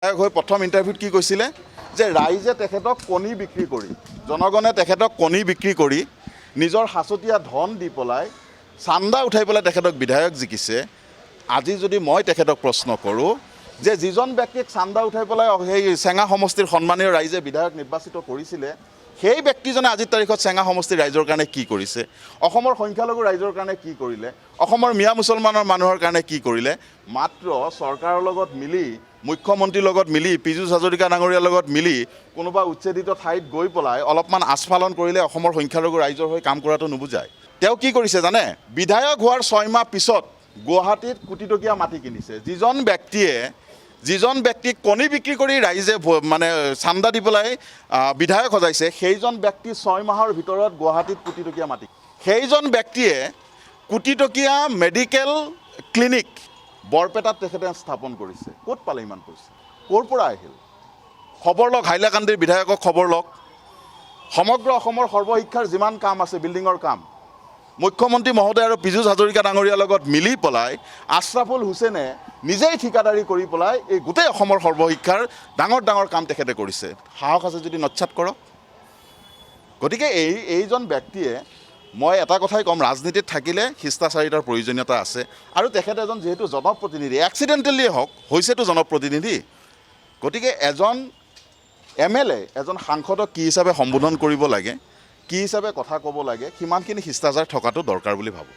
হৈ প্ৰথম ইণ্টাৰভিউত কি কৈছিলে যে ৰাইজে তেখেতক কণী বিক্ৰী কৰি জনগণে তেখেতক কণী বিক্ৰী কৰি নিজৰ হাচতীয়া ধন দি পেলাই চান্দা উঠাই পেলাই তেখেতক বিধায়ক জিকিছে। আজি যদি মই তেখেতক প্ৰশ্ন কৰোঁ যে যিজন ব্যক্তিক চান্দা উঠাই পেলাই সেই চেঙা সমষ্টিৰ সন্মানীয় ৰাইজে বিধায়ক নিৰ্বাচিত কৰিছিলে সেই ব্যক্তিজনে আজিৰ তাৰিখত চেঙা সমষ্টিৰ ৰাইজৰ কাৰণে কি কৰিছে, অসমৰ সংখ্যালঘু ৰাইজৰ কাৰণে কি কৰিলে, অসমৰ মিয়া মুছলমানৰ মানুহৰ কাৰণে কি কৰিলে। মাত্ৰ চৰকাৰৰ লগত মিলি মুখ্যমন্ত্ৰীৰ লগত মিলি পীযুষ হাজৰিকা ডাঙৰীয়াৰ লগত মিলি কোনোবা উচ্ছেদিত ঠাইত গৈ পেলাই অলপমান আস্ফালন কৰিলে অসমৰ সংখ্যালঘু ৰাইজৰ হৈ কাম কৰাটো নুবুজায়। তেওঁ কি কৰিছে জানে, বিধায়ক হোৱাৰ 6 মাহ পিছত গুৱাহাটীত কোটি টকীয়া মাটি কিনিছে। যিজন ব্যক্তিক কণী বিক্ৰী কৰি ৰাইজে মানে চান্দা দি পেলাই বিধায়ক সজাইছে সেইজন ব্যক্তি 6 মাহৰ ভিতৰত গুৱাহাটীত কোটি টকীয়া মাটি, সেইজন ব্যক্তিয়ে কোটি টকীয়া মেডিকেল ক্লিনিক বৰপেটাত তেখেতে স্থাপন কৰিছে। ক'ত পালে ইমান পইচা, ক'ৰ পৰা আহিল? খবৰ লওক, হাইলাকান্দিৰ বিধায়কক খবৰ লওক। সমগ্ৰ অসমৰ সৰ্বশিক্ষাৰ যিমান কাম আছে বিল্ডিঙৰ কাম মুখ্যমন্ত্ৰী মহোদয় আৰু পীযুষ হাজৰিকা ডাঙৰীয়াৰ লগত মিলি পেলাই আশ্ৰাফুল হুছেইনে নিজেই ঠিকাদাৰী কৰি পেলাই এই গোটেই অসমৰ সৰ্বশিক্ষাৰ ডাঙৰ ডাঙৰ কাম তেখেতে কৰিছে। সাহস আছে যদি নচ্ছাত কৰক। গতিকে এইজন ব্যক্তিয়ে, মই এটা কথাই ক'ম, ৰাজনীতিত থাকিলে শিষ্টাচাৰিতাৰ প্ৰয়োজনীয়তা আছে। আৰু তেখেত এজন যিহেতু জনপ্ৰতিনিধি, এক্সিডেণ্টেলিয়ে হওক হৈছেতো জনপ্ৰতিনিধি, গতিকে এজন MLA এজন সাংসদক কি হিচাপে সম্বোধন কৰিব লাগে, কি হিচাপে কথা ক'ব লাগে, সিমানখিনি শিষ্টাচাৰ থকাটো দৰকাৰ বুলি ভাবোঁ।